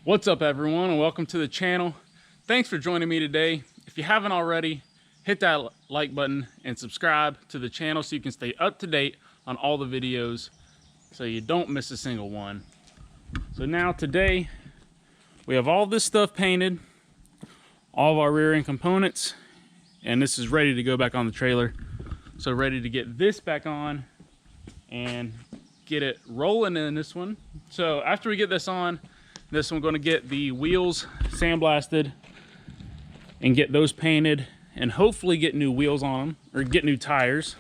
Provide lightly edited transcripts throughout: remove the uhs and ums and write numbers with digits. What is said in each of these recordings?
What's up everyone, and welcome to the channel. Thanks for joining me today. If you haven't already, hit that like button and subscribe to the channel so you can stay up to date on all the videos so you don't miss a single one. So now today we have all this stuff painted, all of our rear end components, and this is ready to go back on the trailer. So ready to get this back on and get it rolling in this one. So after we get this on, this one, we're going to get the wheels sandblasted and get those painted and hopefully get new wheels on them or get new tires.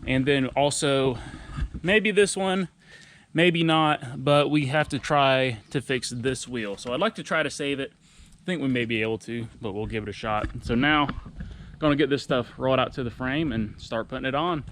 And then also maybe this one, maybe not, but we have to try to fix this wheel. So I'd like to try to save it. I think we may be able to, but we'll give it a shot. So now I'm going to get this stuff rolled out to the frame and start putting it on.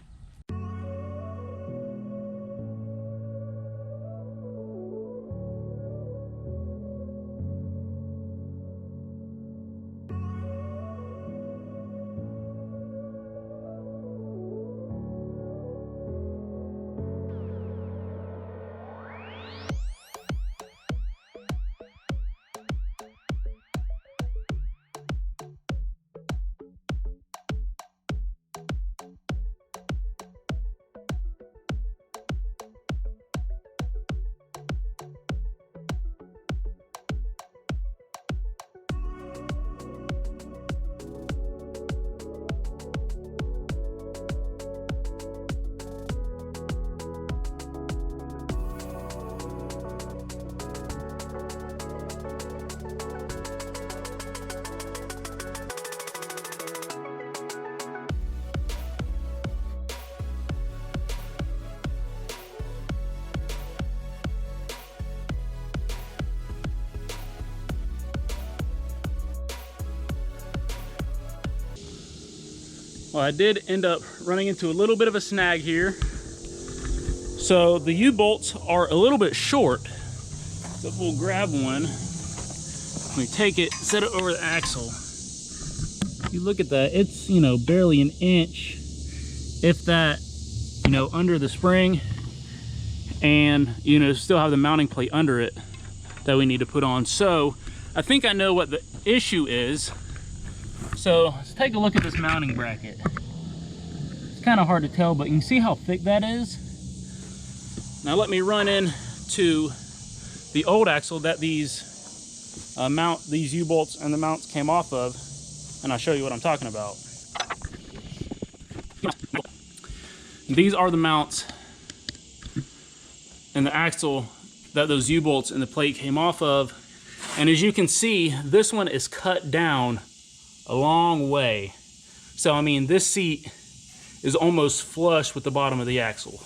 Well, I did end up running into a little bit of a snag here. So the U-bolts are a little bit short. So if we'll grab one, we take it, set it over the axle. You look at that, it's, barely an inch, if that, under the spring. And, still have the mounting plate under it that we need to put on. So I think I know what the issue is. So let's take a look at this mounting bracket. It's kind of hard to tell, but you can see how thick that is. Now let me run into the old axle that these U-bolts and the mounts came off of, and I'll show you what I'm talking about. These are the mounts and the axle that those U-bolts and the plate came off of. And as you can see, this one is cut down a long way. So I mean, this seat is almost flush with the bottom of the axle.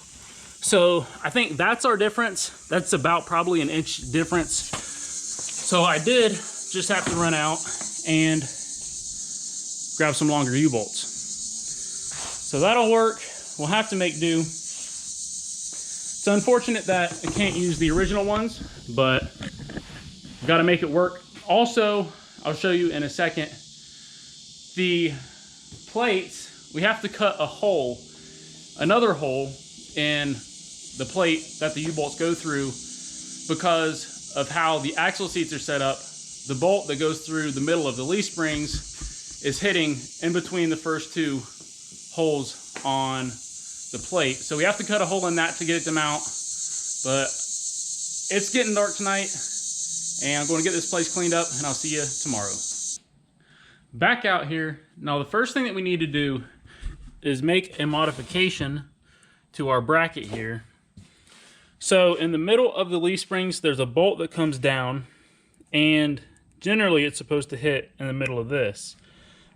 So I think that's our difference. That's about probably an inch difference. So I did just have to run out and grab some longer U-bolts. So that'll work. We'll have to make do. It's unfortunate that I can't use the original ones, but I've got to make it work. Also, I'll show you in a second, the plates, we have to cut a hole, another hole in the plate that the U-bolts go through because of how the axle seats are set up. The bolt that goes through the middle of the leaf springs is hitting in between the first two holes on the plate. So we have to cut a hole in that to get it to mount, but it's getting dark tonight and I'm going to get this place cleaned up and I'll see you tomorrow. Back out here. Now the first thing that we need to do is make a modification to our bracket here. So in the middle of the leaf springs, there's a bolt that comes down, and generally it's supposed to hit in the middle of this.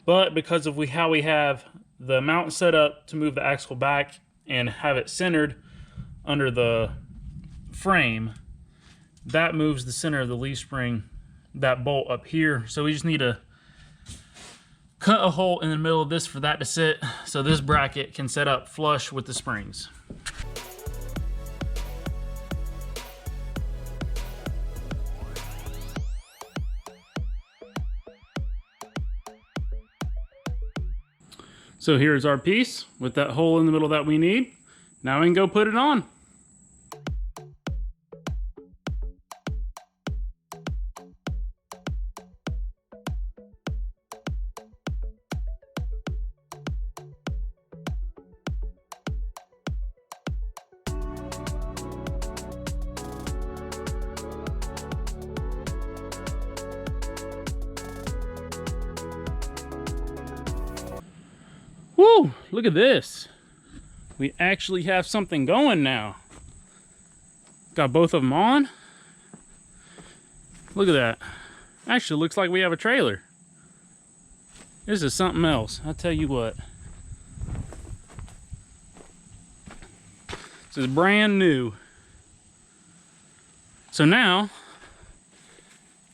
But because of how we have the mount set up to move the axle back and have it centered under the frame, that moves the center of the leaf spring, that bolt up here. So we just need to cut a hole in the middle of this for that to sit so this bracket can set up flush with the springs. So here's our piece with that hole in the middle that we need. Now we can go put it on. Woo, look at this. We actually have something going now. Got both of them on. Look at that. Actually looks like we have a trailer. This is something else, I'll tell you what. This is brand new. So now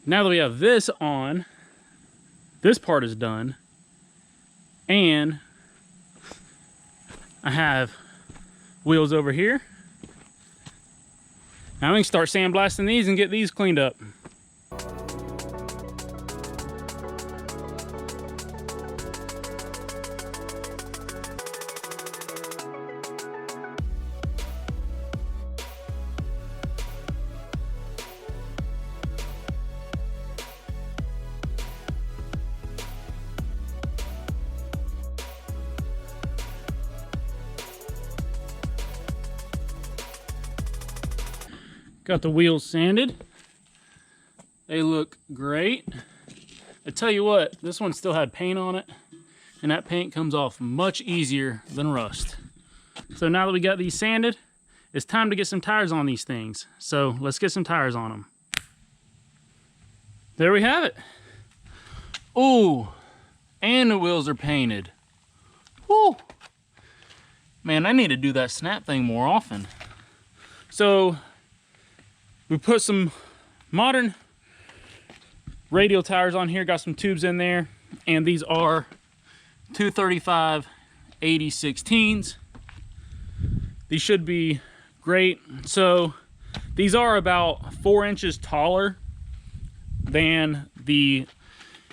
that we have this on, this part is done, and I have wheels over here. Now we can start sandblasting these and get these cleaned up. Got the wheels sanded. They look great. I tell you what, this one still had paint on it, and that paint comes off much easier than rust. So now that we got these sanded, it's time to get some tires on these things. So let's get some tires on them. There we have it. Ooh, and the wheels are painted. Woo! Man, I need to do that snap thing more often. So we put some modern radial tires on here, got some tubes in there, and these are 235 80/16s. These should be great. So these are about 4 inches taller than the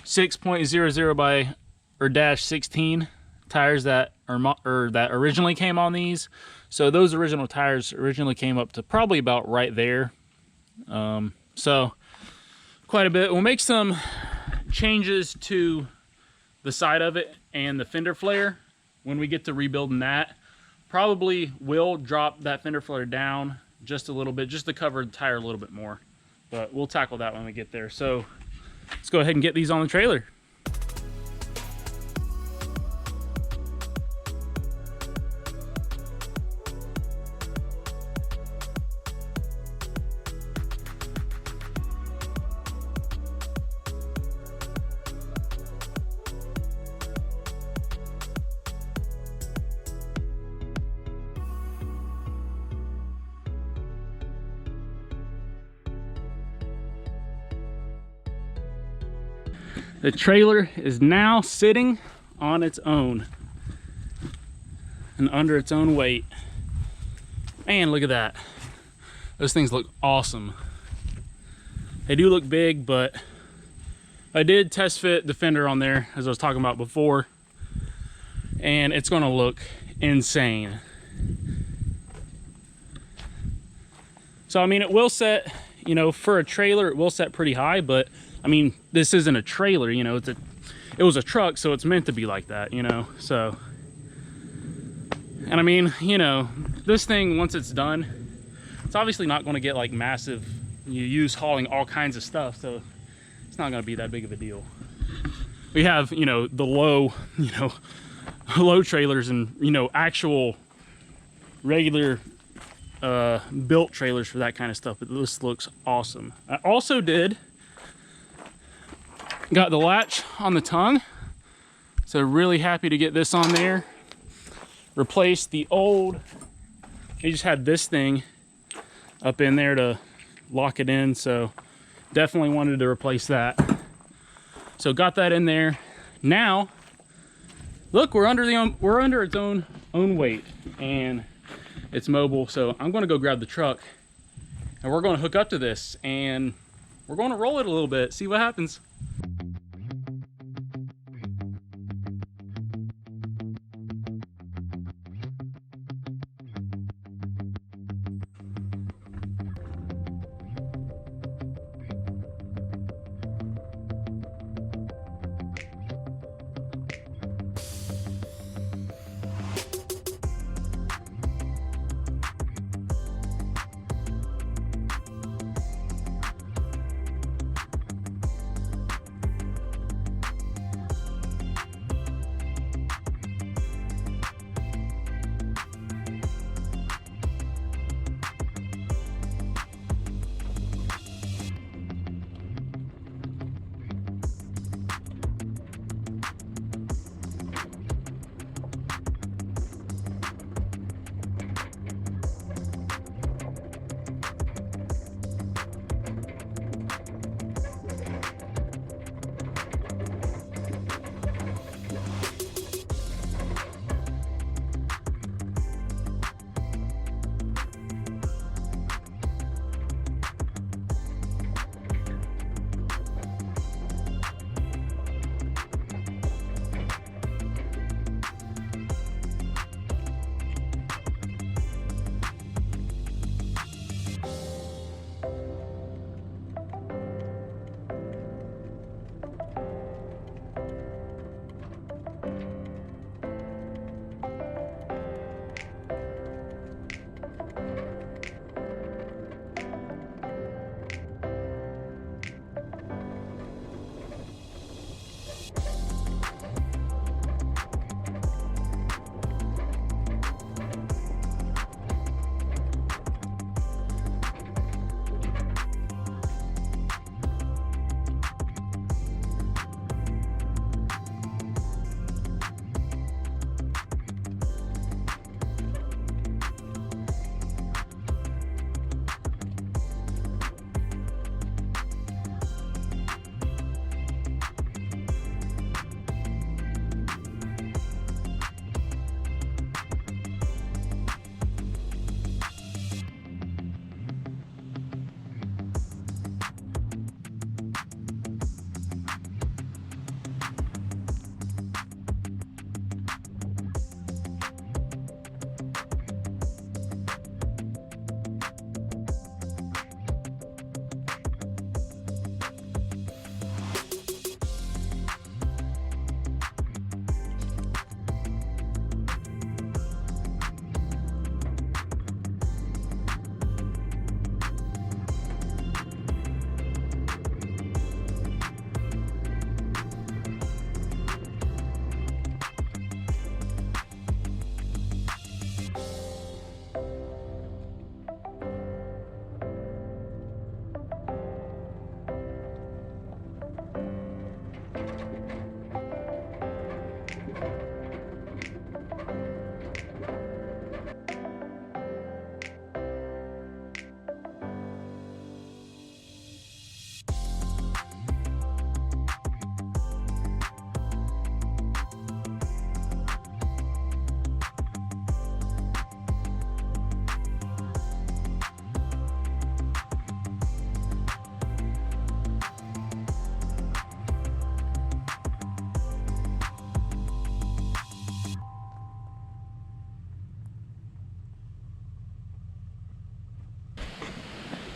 6.00 by or -16 tires that originally came on these. So those original tires originally came up to probably about right there. So quite a bit. We'll make some changes to the side of it and the fender flare when we get to rebuilding that. Probably will drop that fender flare down just a little bit, just to cover the tire a little bit more, but we'll tackle that when we get there. So let's go ahead and get these on the trailer. The trailer is now sitting on its own and under its own weight. Man, look at that. Those things look awesome. They do look big, but I did test fit the fender on there, as I was talking about before, and it's gonna look insane. So, I mean, it will set, you know, for a trailer, it will set pretty high, but I mean, this isn't a trailer, you know, it was a truck, so it's meant to be like that, you know, so. And I mean, you know, this thing, once it's done, it's obviously not going to get like massive use hauling all kinds of stuff, so it's not going to be that big of a deal. We have, you know, the low trailers and, you know, actual regular built trailers for that kind of stuff, but this looks awesome. I also got the latch on the tongue, so really happy to get this on there. Replaced the old, you just had this thing up in there to lock it in, so definitely wanted to replace that. So got that in there. Now look, we're under its own weight and it's mobile. So I'm going to go grab the truck and we're going to hook up to this and we're going to roll it a little bit, see what happens.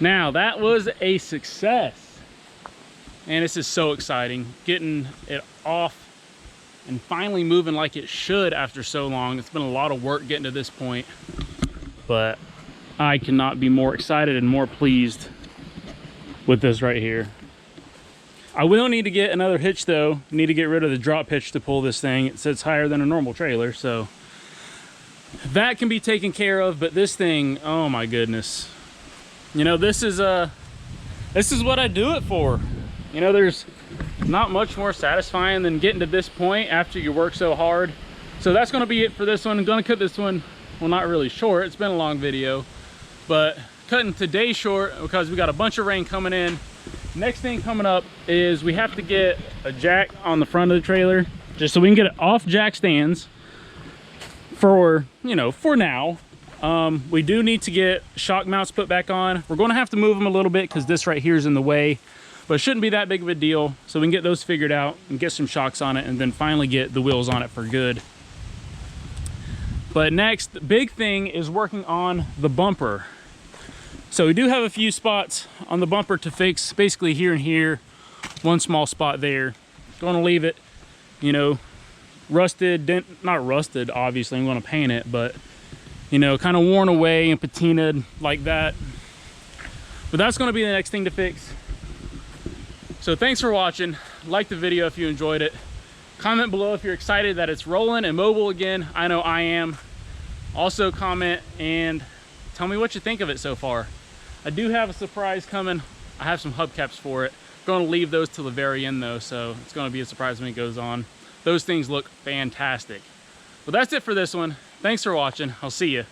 Now that was a success. And this is so exciting, getting it off and finally moving like it should after so long. It's been a lot of work getting to this point, but I cannot be more excited and more pleased with this right here. I will need to get another hitch though. Need to get rid of the drop hitch to pull this thing. It sits higher than a normal trailer, so that can be taken care of. But this thing, oh my goodness. You know, this is what I do it for. You know, there's not much more satisfying than getting to this point after you work so hard. So that's going to be it for this one. I'm going to cut this one, well, not really short. It's been a long video, but cutting today short because we got a bunch of rain coming in. Next thing coming up is we have to get a jack on the front of the trailer just so we can get it off jack stands for, you know, for now. We do need to get shock mounts put back on. We're going to have to move them a little bit because this right here is in the way, but it shouldn't be that big of a deal. So we can get those figured out and get some shocks on it and then finally get the wheels on it for good. But next, the big thing is working on the bumper. So we do have a few spots on the bumper to fix, basically here and here, one small spot there. Going to leave it, you know, rusted, not rusted, obviously, I'm going to paint it, but, you know, kind of worn away and patinaed like that. But that's going to be the next thing to fix. So thanks for watching. Like the video if you enjoyed it. Comment below if you're excited that it's rolling and mobile again. I know I am. Also comment and tell me what you think of it so far. I do have a surprise coming. I have some hubcaps for it. Going to leave those till the very end though, so it's going to be a surprise when it goes on. Those things look fantastic. Well, that's it for this one. Thanks for watching. I'll see you.